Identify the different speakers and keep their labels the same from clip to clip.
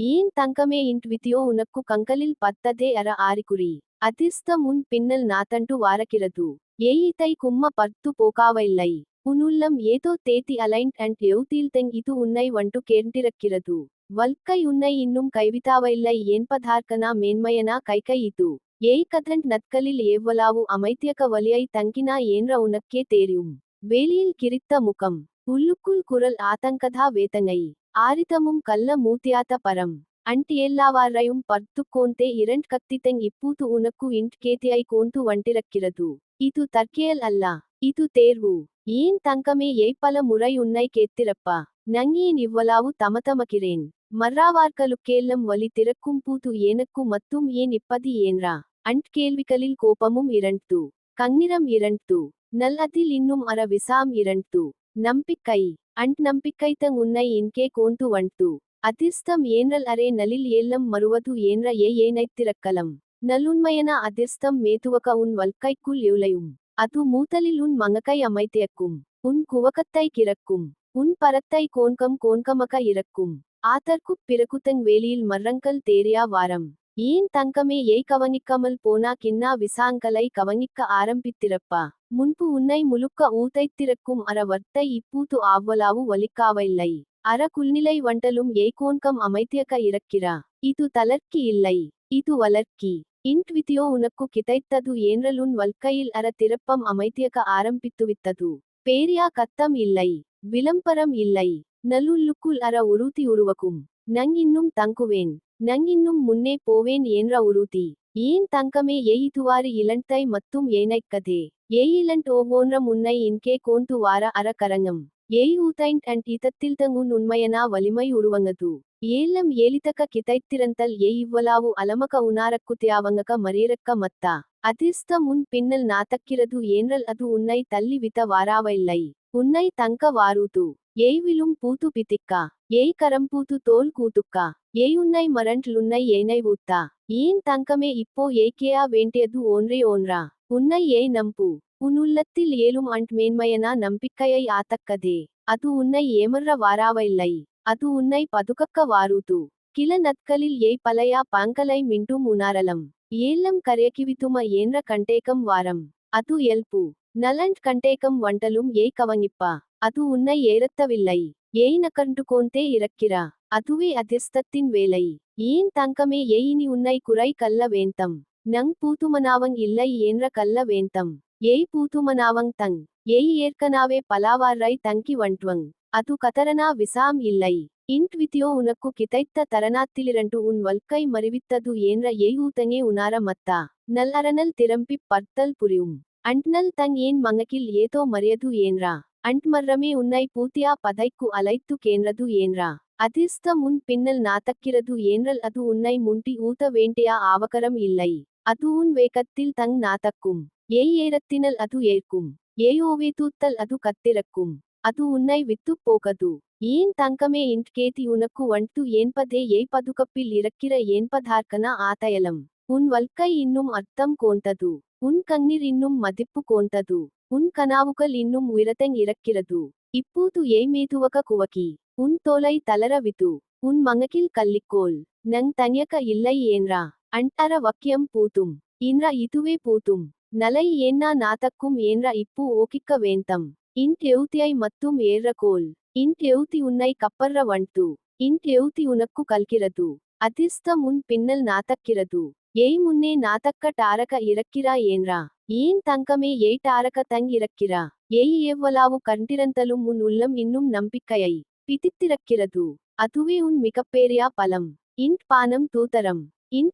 Speaker 1: ஏன் தங்கமே வித்தியோ உனக்கு கங்கலில் பத்ததே அற ஆரிக்குறி அதிர்ஷ்டம் உன் பின்னல் நாத்தண்டு வாரக்கிறது ஏயித்தை கும்ம பர்த்து போகாவில்லை உன்னுள்ளம் ஏதோ தேத்தி அலைன்ட் அண்ட் எவ்தீல்தெங் இது உன்னை வண்டு கேர்ந்திருக்கிறது வல்கை உன்னை இன்னும் கைவிட்டாவில்லை என்பதார்க்கனா மேன்மையனா கைகை இது ஏய் கதண்ட் நத்கலில் எவ்வளவு அமைத்தியக்க வலியை தங்கினா ஏன்ற உனக்கே தெரியும் வேலியில் கிரித்த முகம் உள்ளுக்குள் குரல் ஆதங்கதா வேதனை ஆரிதமும் கல்ல மூத்தியாத்த பரம் அண்ட் எல்லாவாரையும் பர்த்து கோந்தே இரண்ட் கத்தித்தெங் இப்பூது உனக்கு கேத்தியை கோந்து வண்டிருக்கிறது இது தற்கேயல் அல்ல இது தேர்வு ஏன் தங்கமே ஏய் பல முறை உன்னை கேத்திரப்பா நங்கியின் இவ்வளவு தமதமக்கிறேன் மர்ராவார்களுக்கேல்லம் வலி திறக்கும் பூது ஏனக்கு மத்தும் ஏன் இப்பதி ஏன்றா அண்ட் கேள்விகளில் கோபமும் இரண்டு கண்ணிரம் இரண்டு நல் அதில் இன்னும் அற விசாம் இரண்டு நம்பிக்கை அண்ட் நம்பிக்கைத்தங் உன்னை இன்கே கோந்து வண்டு அதிர்ஷ்டம் ஏன்றல் அரே நலில் ஏல்லம் மறுவது ஏன்ற ஏனைத்திரக்கலம் நல்லுண்மையன அதிர்ஷ்டம் மேதுவக உன் வல்கைக்குள் எவ்ளையும் அது மூத்தலில் உன் மங்கக்கை அமைத்தியக்கும் உன் குவகத்தை கிறக்கும் உன் பரத்தை கோன்கம் கோன்கமக இறக்கும் ஆதர்க்குப் பிறகுத்தங் வேலியில் மர்ரங்கள் தேரியா வாரம் ஏன் தங்கமே ஏய் கவனிக்காமல் போனா கின்னா விசாங்களை கவனிக்க ஆரம்பித்திரப்பா முன்பு உன்னை முழுக்க ஊதைத்திருக்கும் அற வர்த்தை இப்பூது அவ்வளவு வலிக்காவில்லை அற குல்நிலை வண்டலும் ஏய் கோன்கம் அமைத்தியக்க இறக்கிறா இது தளர்க்கி இல்லை இது வளர்க்கி வித்தியோ உனக்கு கிடைத்தது ஏன்றலுன் வல்கையில் அற திறப்பம் அமைத்தியக்க ஆரம்பித்துவித்தது பேரியா கத்தம் இல்லை விளம்பரம் இல்லை நல்லுள்ளுக்குள் அற உறுதி உருவக்கும் நங் இன்னும் தங்குவேன் நங் இன்னும் முன்னே போவேன் என்ற உறுதி ஏன் தங்கமே ஏய் இதுவாறு இளண்டை மத்தும் ஏனைக்கதே ஏய் இளண்ட் ஒவ்வொன்றம் உன்னை இன்கே கோந்து வார அற கரங்கம் ஏய் ஊதைண்ட் அண்ட் இதத்தில்தங் உன் உண்மையனா வலிமை உருவங்கது ஏல்லம் ஏலிதக்க கிதைத்திரந்தல் ஏய் இவ்வளவு அலமக உனாரக்கு தியாவங்கக மரீரக்க மத்தா அதிர்ஷ்டம் உன் பின்னல் நாத்தக்கிறது ஏன்றல் அது உன்னை தள்ளி வித்த வாராவில்லை உன்னை தங்க வாரூது ஏய் விலும் பூத்து பித்திக்கா ஏய் கரம்பூத்து தோல் கூத்துக்கா ஏய் உன்னை மரண்ட்லுன்னை ஏனை ஊத்தா ஏன் தங்கமே இப்போ ஏய்க்கேயா வேண்டியது ஒன்றே ஒன்றா உன்னை ஏய் நம்பு உன் உள்ளத்தில் ஏலும் அண்ட் மேன்மையனா நம்பிக்கையை ஆத்தக்கதே அது உன்னை ஏமர்ற வாராவில்லை அது உன்னை பதுக்கக்க வாரூது கில நத்கலில் ஏய் பலையா பாங்கலை மிண்டும் உணரலம் ஏல்லம் கரையக்கிவித்தும ஏன்ற கண்டேகம் வாரம் அது எல்பு நலண்ட் கண்டேகம் வண்டலும் ஏய் கவனிப்பா அது உன்னை ஏறத்தவில்லை ஏய் நகர்ந்து கோந்தே இறக்கிறா அதுவே அதிர்ஷ்டத்தின் வேலை ஏன் தங்கமே ஏய் இனி உன்னை குறை கல்ல வேந்தம் நங் பூத்துமனாவங் இல்லை ஏன்ற கல்ல வேந்தம் ஏய் பூத்துமனாவங் தங் ஏய் ஏற்கனாவே பலாவாரை தங்கி வண்ட்வங் அது கதரனா விசாம் இல்லை வித்தியோ உனக்கு கிடைத்த தருணத்திலிரண்டு உன் வல்கை மறிவித்தது ஏன்ற ஏய் ஊதங்கே உணர மத்தா நல் அரணல் திரம்பிப் பர்த்தல் புரியும் அண்ட்னல் தங் ஏன் மங்கக்கில் ஏதோ மறியது ஏன்றா அண்ட் மர்ரமே உன்னை பூத்தியா பதைக்கு அலைத்து கேன்றது ஏன்றா அதிர்ஷ்டம் உன் பின்னல் நாத்தக்கிறது ஏன்றல் அது உன்னை முண்டி ஊத வேண்டியா ஆவகரம் இல்லை அது உன் வேகத்தில் தங் நாத்தக்கும் ஏய் ஏறத்தினல் அது ஏற்கும் ஏய் ஓவே தூத்தல் அது கத்திரக்கும் அது உன்னை வித்து போகது ஏன் தங்கமே கேதி உனக்கு வண்டு ஏன்பதே ஏய் பதுக்கப்பில் இறக்கிற ஏன்பதார்க்கனா ஆதயலம் உன் வல்கை இன்னும் அர்த்தம் கோந்தது உன் கண்ணீர் இன்னும் மதிப்பு கோந்தது உன் கனாவுகள் இன்னும் உயரத்தெங் இறக்கிறது இப்பூது ஏய் மேதுவக குவக்கி உன் தோலை தளர விது உன் மங்கக்கில் கல்லிக்கோல் நங் தனியக்க இல்லை ஏன்றா அண்டர வக்கியம் பூத்தும் இன்ற இதுவே பூத்தும் நலை ஏன்னா நாத்தக்கும் ஏன்ற இப்பு ஓக்கிக்க வேந்தம் எவ்தியை மத்தும் ஏற கோல் எவ்தி உன்னை கப்பர்ற வண்டு எவ்தி உனக்கு கல்கிறது அதிர்ஷ்டம் உன் பின்னல் நாத்தக்கிறது ஏய் முன்னே நாத்தக்க டாரக இறக்கிறா ஏன்றா ஏன் தங்கமே ஏய் டாரக தங் இறக்கிறா ஏய் எவ்வளவு கண்டிரந்தலும் உன் உள்ளம் இன்னும் நம்பிக்கையை பிதித்திறக்கிறது அதுவே உன் மிகப்பேரியா பலம் பானம் தூதரம்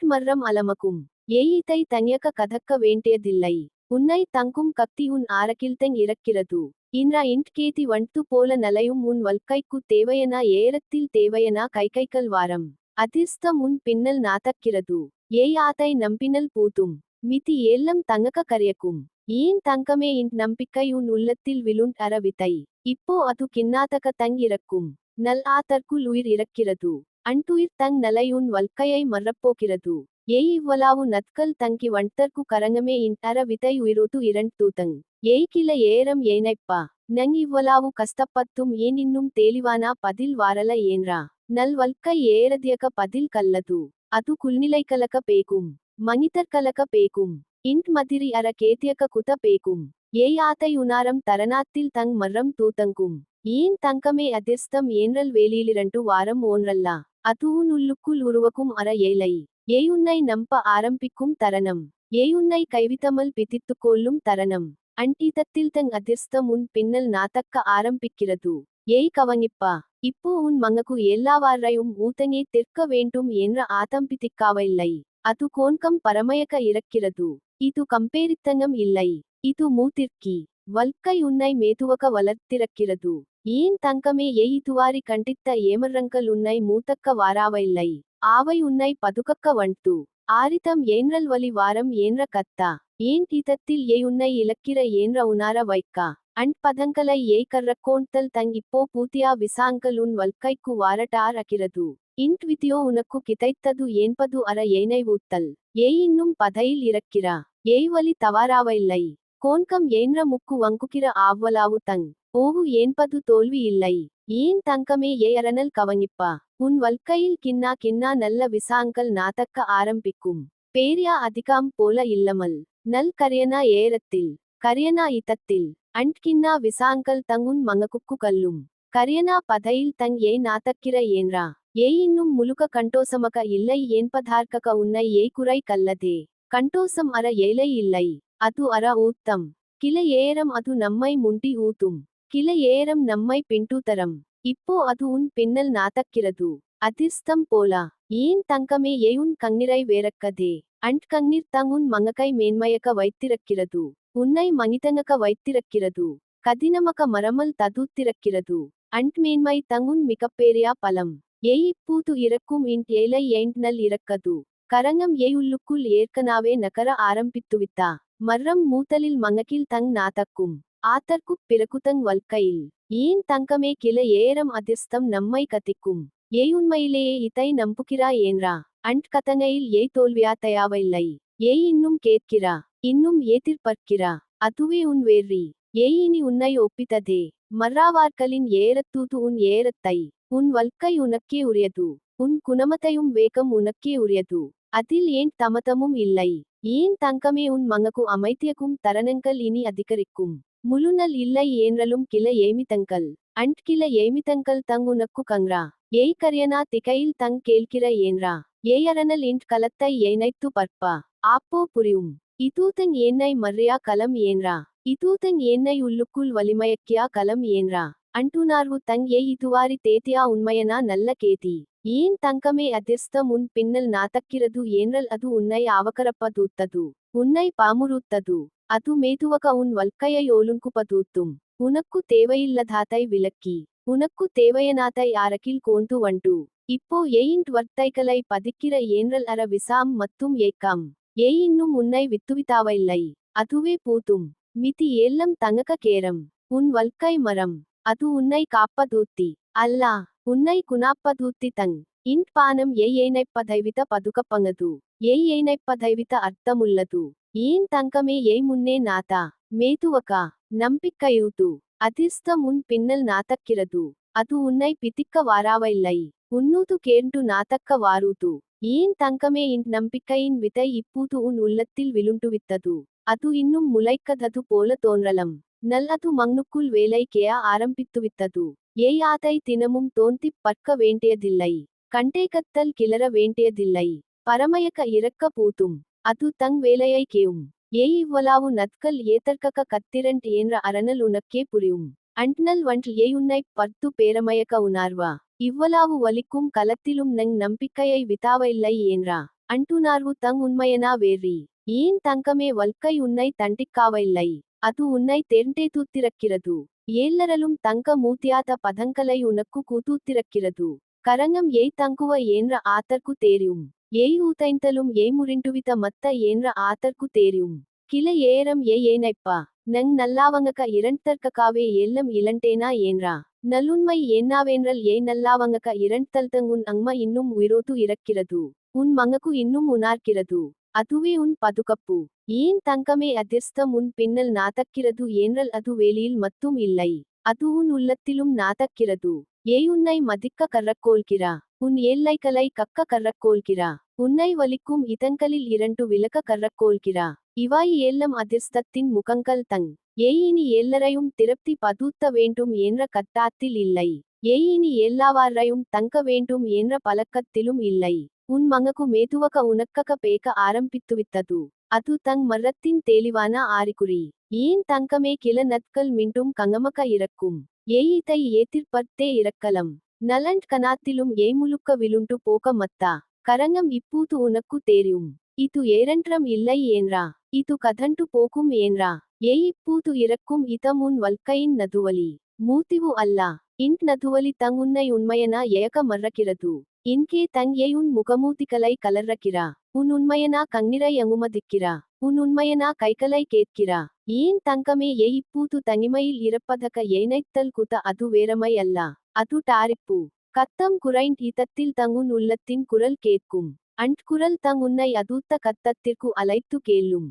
Speaker 1: மர்ரம் அலமக்கும் ஏய் இதை தனியக்க கதக்க வேண்டியதில்லை உன்னை தங்கும் கத்தி உன் ஆரக்கில்தெங் இறக்கிறது இன்ற கேதி வண்டு போல நலையும் உன் வல்கைக்கு தேவையனா ஏரத்தில் தேவையனா கைகைகள் வாரம் அதிர்ஷ்டம் உன் பின்னல் நாத்தக்கிறது ஏய் ஆதை நம்பினல் பூத்தும் மிதி ஏல்லம் தங்கக்க கரியக்கும் ஏன் தங்கமே நம்பிக்கை உன் உள்ளத்தில் விலுண்ட் அற விதை இப்போ அது கிண்ணாதக தங் இறக்கும் நல் ஆதற்குள் உயிர் இறக்கிறது அண்டுயிர் தங் நலை உன் வல்கையை மறப்போகிறது ஏய் இவ்வளவு நத்கல் தங்கி வண்டர்க்கு கரங்கமே அற விதை உயிரோது இரண்டு தூதங் ஏய் கில ஏரம் ஏனைப்பா நங் இவ்வளாவு கஷ்டப்பத்தும் ஏன் இன்னும் தெளிவான பதில் வாரல ஏன்றா. நல் வல்க்கை ஏறதியக பதில் கல்லது. அது குல்நிலைக்கலக பேகும். மனிதர்கலக பேகும். இன்ட் மதிரி அற கேத்தியக குத பேகும். ஏய் ஆத்தை உனாரம் தரநாத்தில் தங் மர்ரம் தூத்தங்கும். ஏன் தங்கமே அதிர்ஷ்டம் ஏன்றல் வேலியிலிரண்டு வாரம் ஓன்றல்லா. அது உன் உள்ளுக்குள் உருவக்கும் அற ஏலை. ஏய் உன்னை நம்ப ஆரம்பிக்கும் தருணம். ஏய் உன்னை கைவித்தமல் பிதித்துக் கொள்ளும் தருணம். அன்டிதத்தில் தங் அதிர்ஷ்டம் உன் பின்னல் நாத்தக்க ஆரம்பிக்கிறது. ஏய் கவனிப்பா. இப்போ உன் மங்கக்கு எல்லாவாரையும் ஊத்தங்கே திற்க வேண்டும் என்ற ஆதம்பித்திக்காவில்லை. அது கோன்கம் பரமயக்க இறக்கிறது. இது கம்பேரித்தனம் இல்லை. இது மூத்திற்கி. வல்க்கை உன்னை மேதுவக வளர்த்திறக்கிறது. ஏன் தங்கமே ஏய் இதுவாரி கண்டித்த ஏமர்ரங்கள் உன்னை மூத்தக்க வாராவில்லை. ஆவை உன்னை பதுக்கக்க வண்டு. ஆரிதம் ஏன்றல் வலி வாரம் ஏன்ற கத்தா. ஏன் இதத்தில் ஏய் உன்னை இலக்கிற ஏன்ற உணர வைக்கா. அண்ட் பதங்களை ஏய் கர்ரக்கோண்டல் தங் இப்போ பூத்தியா விசாங்கள் உன் வல்கைக்கு வாரட்டார் அகிறது. இன்ட் விதியோ உனக்கு கிதைத்தது ஏன்பது அற ஏனை ஊத்தல். ஏய் இன்னும் பதையில் இறக்கிறா. ஏய் வலி தவாராவில்லை. கோன்கம் ஏன்ற முக்கு வங்குகிற ஆவ்வலாவு தங். ஓவு ஏன்பது தோல்வி இல்லை. ஏன் தங்கமே ஏய் அரணல் கவனிப்பா. உன் வல்கையில் கின்னா கின்னா நல்ல விசாங்கள் நாத்தக்க ஆரம்பிக்கும். பேரியா அதிகாம் போல இல்லமல். நல் கரியனா ஏரத்தில். கரியனா இதத்தில். அண்ட் கின்னா விசாங்கள் தங் உன் மங்கக்குக்கு கல்லும். கரியனா பதையில் தங் ஏய் நாத்தக்கிற ஏன்றா. ஏய் இன்னும் முழுக்க கண்டோசமக இல்லை என்பதார்க்கக உன்னை ஏய் குறை கல்லதே. கண்டோசம் அற ஏலை இல்லை. அது அற ஊத்தம். கிள ஏரம் அது நம்மை முண்டி ஊத்தும். கிள ஏரம் நம்மை பின்தூத்தரம். இப்போ அது உன் பின்னல் நாத்தக்கிறது. அதிர்ஷ்டம் போலா. ஏன் தங்கமே ஏய் உன் கண்ணிரை வேறக்கதே. அண்ட் கண்ணீர் தங் உன் மங்கக்கை மேன்மையக்க வைத்திருக்கிறது. உன்னை மனிதனக வைத்திருக்கிறது. கதினமக மரமல் ததூத்திருக்கிறது. அண்ட் மேன்மை தங் உன் மிகப்பேரியா பலம். ஏய் இப்பூது இறக்கும் இன்ட் ஏலை ஏண்ட் நல் இறக்கது. கரங்கம் ஏய் உள்ளுக்குள் ஏற்கனாவே நகர ஆரம்பித்துவித்தா. மர்ரம் மூத்தலில் மங்கக்கில் தங் நாத்தக்கும். ஆத்தர்க்குப் பிறகுதங் வல்கையில். ஏன் தங்கமே கிள ஏரம் அதிர்ஷ்டம் நம்மை கத்திக்கும். ஏய் உண்மையிலேயே இதை நம்புகிறா ஏன்றா. அண்ட் கதங்கையில் ஏய் தோல்வியா தயாவில்லை. ஏய் இன்னும் கேட்கிறா. இன்னும் ஏதிர்பார்க்கிறா. அதுவே உன் வேர்ரி. ஏய் இனி உன்னை ஒப்பித்ததே. மர்ராவார்களின் ஏறத்தூது உன் ஏறத்தை. உன் வல்கை உனக்கே உரியது. உன் குணமத்தையும் வேகம் உனக்கே உரியது. அதில் ஏன் தமதமும் இல்லை. ஏன் தங்கமே உன் மங்கக்கு அமைத்தியக்கும் தருணங்கள் இனி அதிகரிக்கும். முழுநல் இல்லை ஏன்றலும் கிள ஏமிதங்கள். அண்ட் கிள ஏமிதங்கள் தங் உனக்கு கங்ரா. ஏய் கரியனா திகையில் தங் கேள்கிற ஏன்றா. ஏய் அரணல் இன்ட் கலத்தை ஏனைத்து பற்பா. ஆப்போ புரியும். இதூதங் ஏன்னை மர்ரியா கலம் ஏன்றா. இதூதங் ஏன்னை உள்ளுக்குள் வலிமயக்கியா கலம் ஏன்றா. அண்டுணார்வு தங் ஏய் இதுவாரி தேத்தியா உண்மையனா நல்ல கேதி. ஏன் தங்கமே அதிர்ஷ்டம் உன் பின்னல் நாத்தக்கிறது ஏன்றல் அது உன்னை ஆவகரப்பதூத்தது. உன்னை பாமுறுத்தது. அது மேதுவக உன் வல்கையை ஒழுங்குபதூத்தும். உனக்கு தேவையில்லதாத்தை விலக்கி. உனக்கு தேவையனாத்தை ஆரக்கில் கோந்து வண்டு. இப்போ ஏயின்ட் வர்த்தைகளை பதிக்கிற ஏன்றல் அற விசாம் மத்தும் ஏக்காம். ஏய் இன்னும் உன்னை வித்துவித்தாவில்லை. அதுவே பூத்தும். மிதி ஏல்லம் தங்கக கேரம். உன் வல்கை மரம். அது உன்னை காப்பதூத்தி. அல்லா. உன்னை குணாப்பதூத்தி தங். இன்ட் பானம் ஏய் ஏனைப்பதைவித பதுக்கப்பங்கது. ஏய் ஏனைப்பதைவித அர்த்தமுள்ளது. ஏன் தங்கமே ஏய் முன்னே நாத்தா. மேதுவகா. நம்பிக்கையூது. அதிர்ஷ்டம் உன் பின்னல் நாத்தக்கிறது. அது உன்னை பிதிக்க வாராவில்லை. உன்னூது கேண்டு நாத்தக்க வாரூது. ஏன் தங்கமே இன்ட் நம்பிக்கையின் விதை இப்பூது உன் உள்ளத்தில் விழுண்டுவித்தது. அது இன்னும் முளைக்கதது போல தோன்றலம். நல் அது மங்னுக்குள் வேலை கேயா ஆரம்பித்துவித்தது. ஏய் ஆதை தினமும் தோந்திப் பற்க வேண்டியதில்லை. கண்டேகத்தல் கிளற வேண்டியதில்லை. பரமயக்க இறக்க பூத்தும். அது தங் வேலையை கேயும். ஏய் இவ்வளாவு நத்கள் ஏதற்கக கத்திரண்ட் என்ற அரணல் உனக்கே புரியும். அண்ட்னல் வண்ட் ஏய் உன்னைப் பர்த்து பேரமயக்க உணர்வா. இவ்வளாவு வலிக்கும் கலத்திலும் நங் நம்பிக்கையை விதாவில்லை ஏன்றா. அண்டுணார்வு தங் உண்மையனா வேர்ரி. ஏன் தங்கமே வல்கை உன்னை தண்டிக்காவில்லை. அது உன்னை தேர்ந்தேதூத்திரக்கிறது. ஏல்லரலும் தங்க மூத்தியாத பதங்களை உனக்கு கூத்தூத்திரக்கிறது. கரங்கம் ஏய் தங்குவ ஏன்ற ஆத்தர்க்கு தேரியும். ஏய் ஊதைந்தலும் ஏய் முறிண்டுவித மத்த ஏன்ற ஆத்தர்க்கு தேரியும். கிள ஏரம் ஏய் ஏனைப்பா. நங் நல்லாவங்கக இரண்டற்ககாவே எல்லம் இலண்டேனா ஏன்றா. நல்லுண்மை ஏன்னாவென்றல் நல்லாவங்கக இரண்டல்தங் உன் அங்ம இன்னும் உயிரோத்து இறக்கிறது. உன் மங்கக்கு இன்னும் உணார்க்கிறது. அதுவே உன் பதுகப்பு. ஏன் தங்கமே அதிர்ஷ்டம் உன் பின்னல் நாதக்கிறது ஏன்றல் அது வெளியில் மட்டும் இல்லை. அது உன் உள்ளத்திலும் நாதக்கிறது. உன்னை மதிக்க கறக்கோள்கிறா. உன் எல்லைகளை கக்க கறக்கோள்கிறா. உன்னை வலிக்கும் இதங்களில் இரண்டு விலக்க கறக்கோள்கிறா. இவாய் எல்லாம் அதிர்ஷ்டத்தின் முகங்கள் தங். இனி எல்லாரையும் திருப்தி பதுத்த வேண்டும் என்ற கட்டாத்தில் இல்லை. இனி எல்லாவாரையும் தங்க வேண்டும் என்ற பழக்கத்திலும் இல்லை. உன் மங்கக்கு மெதுவாக உனக்கக பேக்க ஆரம்பித்துவிட்டது. அது தங் மரத்தின் தெளிவான அறிகுறி. ஏன் தங்கமே கிள நட்கள் மீண்டும் கங்கமக இறக்கும். இதை எதிர்பார்த்தே இறக்கலாம். நலண்ட் கணாத்திலும் முழுக்க விழுண்டு போக மத்தா. கரங்கம் இப்பூது உனக்கு தெரியும். இது ஏரன்றம் இல்லை என்றா. இது கதண்டு போகும் என்றா. இப்பூது இறக்கும் இதம் உன் வல்கையின் நதுவலி. மூத்திவு அல்லா. இன் நதுவலி தங் உன்னை உண்மையனா ஏக மறக்கிறது. இன்கே தங் உன் முகமூத்திகளை கலர்றக்கிறா. உன் உண்மையனா கண்ணிரை அங்குமதிக்கிறா. உன் உண்மையனா கைகளை கேட்கிறா. ஏன் தங்கமே இப்பூது தனிமையில் இருப்பதக ஏனைத்தல் குத அது வேறமை அல்ல. அது டாரிப்பு. கத்தம் குறைண்ட் இதத்தில் தங்குன் உள்ளத்தின் குரல் கேட்கும். குரல் தங் உன்னை அதூத்த கத்தத்திற்கு அழைத்து கேளும்.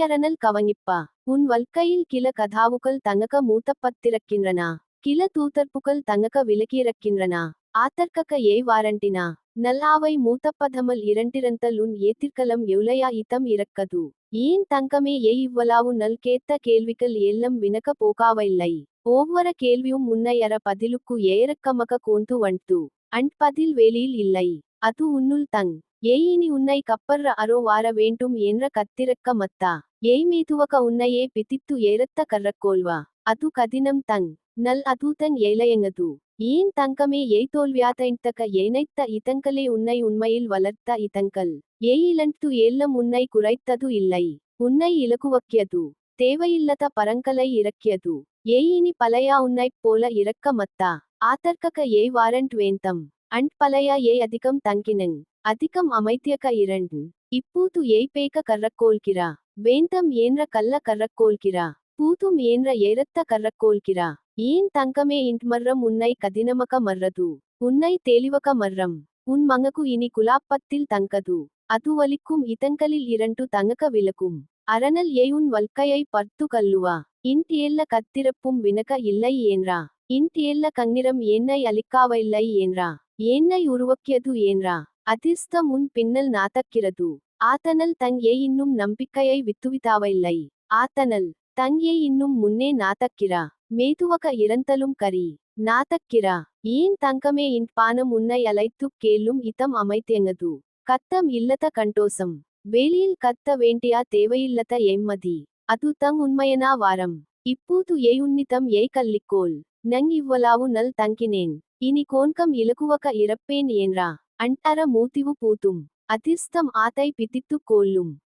Speaker 1: அரணல் கவனிப்பா. உன் வல்கையில் கில கதாவுகள் தங்கக மூத்தப்பத்திருக்கின்றன. கில தூதர்ப்புகள் தங்கக விலகியிருக்கின்றன. ஆத்தர்க்கக வாரண்டினா. நல்லாவை மூத்தப்பதமல் இரண்டிரந்தல் உன் ஏத்திற்கலம் எவ்ளையா இதம் இறக்கது. ஏன் தங்கமே இவ்வளாவு நல் கேத்த கேள்விகள் எல்லாம் வினக்க போகாவில்லை. ஒவ்வொரு கேள்வியும் உன்னை அற பதிலுக்கு ஏறக்கமக கோந்து வண்து. பதில் வெளியில் இல்லை. அது உன்னுள் தங். இனி உன்னை கப்பர்ற அரோ வார வேண்டும் என்ற கத்திரக்க மத்தா. மெதுவக உன்னையே பிதித்து ஏறத்த கறக்கோள்வா. அது கதினம் தங். நல் அதுதங் ஏலையங்கது. ஏன் தங்கமே தோல்வியாதைந்தக ஏனைத்த இதங்களே உன்னை உண்மையில் வளர்த்த இதங்கள். இழந்து எல்லாம் உன்னை குறைத்தது இல்லை. உன்னை இலகுவக்கியது. தேவையில்லத பரங்களை இறக்கியது. இனி பலையா உன்னைப் போல இறக்க மத்தா. ஆத்தர்க்கக வாரண்ட் வேந்தம். பலையா அதிகம் தங்கினங். அதிகம் அமைத்தியக இரண்டு. இப்பூது பேக்க கறக்கோள்கிறா. வேந்தம் என்ற கல்ல கறக்கோள்கிறா. பூதும் என்ற ஏறத்த கறக்கோள்கிறா. ஏன் தங்கமே மர்ரம் உன்னை கதினமக மர்றது. உன்னை தெளிவக மர்ரம். உன் மங்கக்கு இனி குலாப்பத்தில் தங்கது. அது வலிக்கும் இதங்களில் இரண்டு தங்கக விலகும். அரணல் உன் வல்கையை பர்த்து கல்லுவா. எல்லா கத்திரப்பும் வினக இல்லை என்றா. எல்லா கண்ணிரம் என்னை அளிக்காவில்லை என்றா. என்னை உருவக்கியது என்றா. அதிர்ஷ்டம் உன் பின்னல் நாதக்கிறது. ஆத்தனல் தங் இன்னும் நம்பிக்கையை வித்துவித்தாவில்லை. ஆத்தனல் தங் இன்னும் முன்னே நாதக்கிறா. மெதுவக இறந்தலும் கரி. நாதக்கிறா. ஏன் தங்கமே பானம் உன்னை அழைத்துக் கேளும் இதம் அமைத்தியங்கது. கத்தம் இல்லத கண்டோசம். வெளியில் கத்த வேண்டியா தேவையில்லத எம்மதி. அது தங் உண்மையனா வாரம். இப்பூது உன்னிதம் கல்லிக்கோள். நங் இவ்வளாவு நல் தங்கினேன். இனி கோன்கம் இலகுவக இறப்பேன் என்றா. அர மூத்திவு பூத்தும். அதிர்ஷ்டம் ஆத்தை பிதித்துக் கொள்ளும்.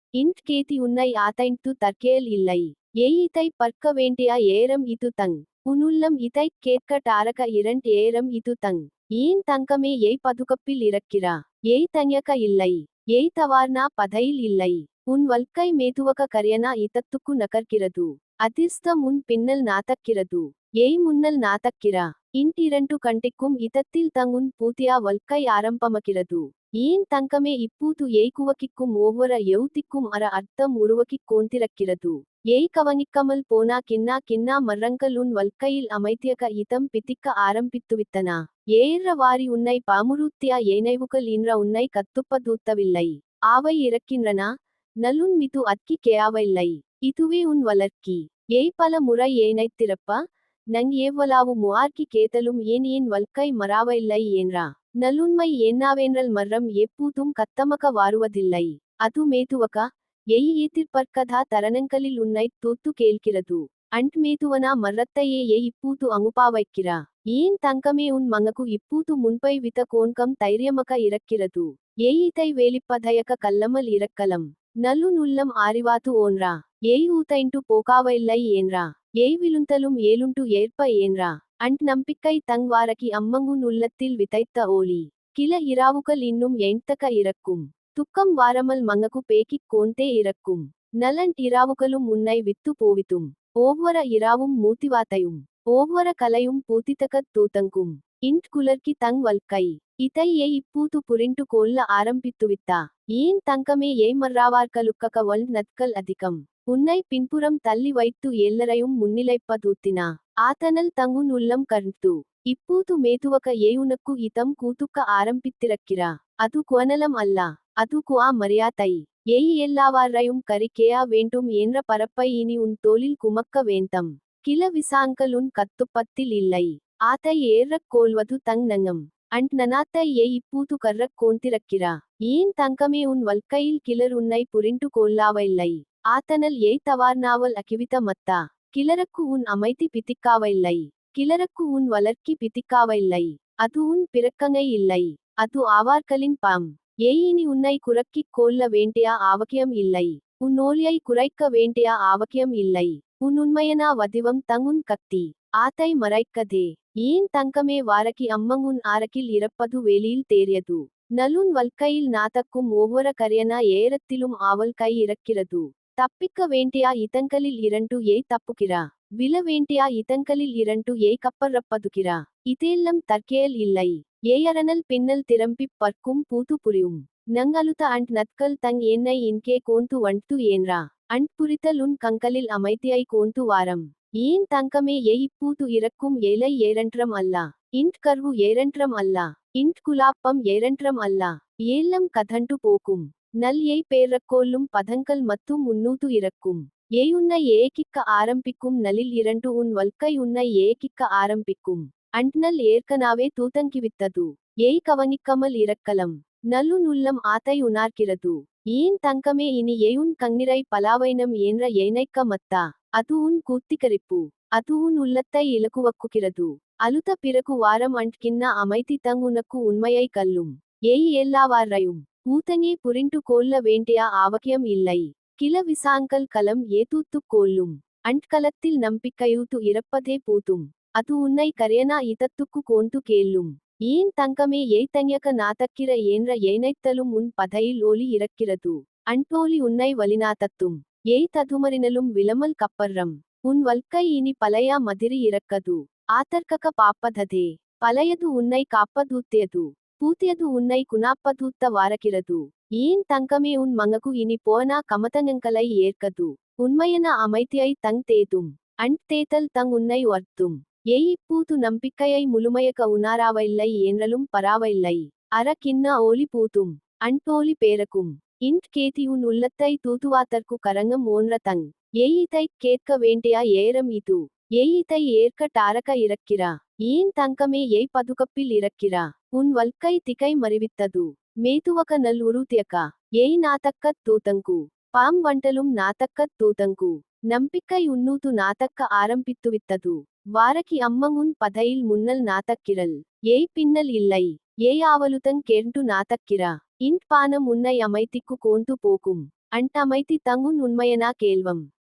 Speaker 1: கேதி உன்னை ஆத்தைந்து தற்கேல் இல்லை. இதை பற்க வேண்டிய ஏரம் இது தங். உன்னுள்ளம் இதை கேட்க டாரக இரண்ட் ஏரம் இது தங். ஏன் தங்கமே பதுகப்பில் இறக்கிறா. தன்யக இல்லை. தவார்னா பதையில் இல்லை. உன் வல்கை மெதுவக கரியனா இதத்துக்கு நகர்கிறது. அதிர்ஷ்டம் உன் பின்னல் நாதக்கிறது. முன்னல் நாதக்கிறா. இரண்டு கண்டிக்கும் இதத்தில் தங் உன் பூத்தியா வல்கை ஆரம்பமகிறது. ஏன் தங்கமே இப்பூது குவக்கிக்கும் ஒவ்வொரு யௌத்திக்கும் அற அர்த்தம் உருவக்கிக் கோந்திரக்கிறது. கவனிக்காமல் போனா கின்னா மர்ரங்கள் உன் வல்கையில் அமைத்தியக இதம் பிதிக்க ஆரம்பித்துவித்தனா. வாரி உன்னை பாமுருத்தியா ஏனைவுகள் இன்ற உன்னை கத்துப்பதூத்தவில்லை. ஆவை இறக்கின்றனா. நலுன் மிது அக்கி கேயாவில்லை. இதுவே உன் வளர்க்கி. பல முறை ஏனைத்திறப்பா. நங் எவ்வளாவு முஆர்க்கி கேதலும் ஏன் வல்கை மறாவில்லை என்றா. நலுண்மை என்னாவென்றல் மர்ரம் எப்பூதும் கத்தமக வாருவதில்லை. அது மெதுவக எதிர்பார்க்கதா தருணங்களில் உன்னை தூத்து கேள்கிறது. மெதுவனா மர்ரத்தையே இப்பூது அங்குபாவைக்கிறா. ஏன் தங்கமே உன் மங்கக்கு இப்பூது முன்பை வித கோன்கம் தைரியமக இறக்கிறது. இதை வேலிப்பதயக கல்லமல் இறக்கலாம். நலுன் உள்ளம் ஆரிவாது ஓன்றா. ஊத்தைண்டு போகாவில்லை என்றா. விழுந்தலும் ஏலுண்டு ஏற்ப என்றா. நம்பிக்கை தங் வாரகி அம்மங்குன் உள்ளத்தில் விதைத்த ஓலி. கில இராவுகள் இன்னும் எண்தக இறக்கும். துக்கம் வாரமல் மங்ககு பேக்கிக் கோந்தே இறக்கும். நலண்ட் இராவுகளும் உன்னை வித்து போவித்தும். ஒவ்வொரு இராவும் மூத்திவாத்தையும். ஒவ்வொரு கலையும் பூத்தித்தக்கத் தூத்தங்கும் இன்ட் குலர்க்கி தங் வல்கை இதை ஏய் இப்பூத்து புரிண்டு கொள்ள ஆரம்பித்துவித்தா ஏன் தங்கமே ஏய்மர்ராவார்களுக்கக வல் நட்கள் அதிகம் உன்னை பின்புறம் தள்ளி வைத்து எல்லரையும் முன்னிலைப்பதூத்தினா ஆத்தனல் தங்குன் உள்ளம் கர்ந்து இப்பூத்து மேதுவக ஏயுனக்கு இதம் கூத்துக்க ஆரம்பித்திருக்கிறா அது குவனலம் அல்ல அது குவா மரியாதை ஏய் எல்லாவாரையும் கரிக்கேயா வேண்டும் என்ற பரப்பை இனி உன் தோளில் குமக்க வேந்தம் கில விசாங்கள் உன் கத்துப்பத்தில் இல்லை ஆத்தை ஏறக் கோல்வது தங் நங்கம் அண்ட் நனாத்தை ஏய் இப்பூது கர்ரக் கோந்திரக்கிறா ஏன் தங்கமே உன் வல்கையில் கிளர் உன்னை புரிண்டு கொள்ளாவில்லை ஆத்தனல் ஏய் தவார்னாவல் அகிவித மத்தா கிளருக்கு உன் அமைதி பித்திக்காவில்லை கிளருக்கு உன் வளர்க்கி பித்திக்காவில்லை அது உன் பிறக்கங்கை இல்லை அது ஆவார்களின் பாம் ஏய் இனி உன்னை குறக்கிக் கொள்ள வேண்டிய ஆவக்கியம் இல்லை உன் ஓலியை குறைக்க வேண்டிய ஆவக்கியம் இல்லை உன் உண்மையனா வடிவம் தங்குன் கத்தி ஆத்தை மறைக்கதே ஏன் தங்கமே வாரக்கி அம்மங்குன் ஆரக்கில் இறப்பது வெளியில் தேறியது நலுன் வல்கையில் நாதக்கும் ஒவ்வொரு கரியனா ஏரத்திலும் ஆவல் கை இறக்கிறது தப்பிக்க வேண்டிய இதங்களில் இரண்டு ஏய் தப்புகிறா விழ வேண்டிய இதங்களில் இரண்டு ஏய் கப்பறப்பதுகிறா இதெல்லாம் தற்கேல் இல்லை ஏயரனல் பின்னல் திரம்பிப் பற்கும் பூத்து புரியும் நங்கலுத அண்ட் நட்கள் தங் என்னை இன்கே கோந்து வண்து ஏன்றா அண்ட் புரித்தல் உன் கங்கலில் அமைதியை கோந்து வாரம் ஏன் தங்கமே ஏய் இப்பூது இறக்கும் ஏலை ஏரன்றம் அல்லா இன்ட் கர்வு ஏரன்றம் அல்லா இன்ட் குலாப்பம் ஏரன்றம் அல்லா ஏல்லம் கதண்டு போக்கும் நல் ஏய் பேரக்கோல்லும் பதங்கள் மத்தும் உன்னூது இறக்கும் ஏய் உன்னை ஏகிக்க ஆரம்பிக்கும் நலில் இரண்டு உன் வல்கை உன்னை ஏகிக்க ஆரம்பிக்கும் அண்ட்னல் ஏற்கனாவே தூத்தங்கிவித்தது ஏய் கவனிக்கமல் இறக்கலாம் நல்லுன் உள்ளம் ஆத்தை உணர்கிறது ஏன் தங்கமே இனி ஏயுன் கண்ணிரை பலாவைனம் என்ற ஏனைக்க மத்தா அது உன் கூத்திகரிப்பு அது உன் உள்ளத்தை இலகுவக்குகிறது அழுத பிறகு வாரம் அண்ட் கிண்ண அமைதி தங் உனக்கு உண்மையை கல்லும் ஏய் எல்லாவாரையும் பூத்தங்கே புரிண்டு கொள்ள வேண்டிய ஆவக்கியம் இல்லை கில விசாங்கள் கலம் ஏதூத்துக் கொள்ளும் அண்ட் கலத்தில் நம்பிக்கையூத்து இறப்பதே பூத்தும் அது உன்னை கரியனா இதத்துக்கு கோந்து கேள்ளும் ஏன் தங்கமே ஏய் தங்கியக்க நாதக்கிற என்ற ஏனைத்தலும் உன் பதையில் ஒளி இறக்கிறது அன்போலி உன்னை வலிநாதத்தும் ஏய் ததுமரினலும் விளமல் கப்பர்றம் உன் வல்கை இனி பழைய மதிரி இறக்கது ஆத்தர்க்கக பாப்பததே பழையது உன்னை காப்பதூத்தியது பூத்தியது உன்னை குணாப்பதூத்த வாரக்கிறது ஏன் தங்கமே உன் மங்ககு இனி போனா கமதங்கங்களை ஏற்கது உண்மையன அமைதியை தங் தேதும் அண்ட் தேத்தல் தங் உன்னை வர்த்தும் ஏய் இப்பூது நம்பிக்கையை முழுமையக உணராவில்லை என்றலும் பராவில்லை அற கிண்ண ஓலி பூத்தும் அன்போலி பேரக்கும் இன்ட் கேதி உன் உள்ளத்தை தூதுவாத்தற்கு கரங்கம் ஓன்ற தங் ஏய் இதை கேட்க வேண்டிய ஏரம் இது ஏய் இதை ஏற்க டாரக இறக்கிறா ஏன் தங்கமே ஏய் பதுகப்பில் இறக்கிறா உன் வல்கை திகை மறிவித்தது மேதுவக நல் உருத்தியக்கா ஏய் நாதக்கத் தூதங்கு பாம் வண்டலும் நாதக்கத் தூதங்கு நம்பிக்கை உன்னூது நாதக்க ஆரம்பித்துவித்தது வாரக்கி அம்மங்குன் பதையில் முன்னல் நாதக்கிரல் ஏய் பின்னல் இல்லை ஏய் ஆவலுதங் கேர்ந்து நாதக்கிரா இன்ட் பானம் உன்னை அமைதிக்கு கோந்து போகும் அண்ட் அமைதி தங்குன் உண்மையனா கேள்வம்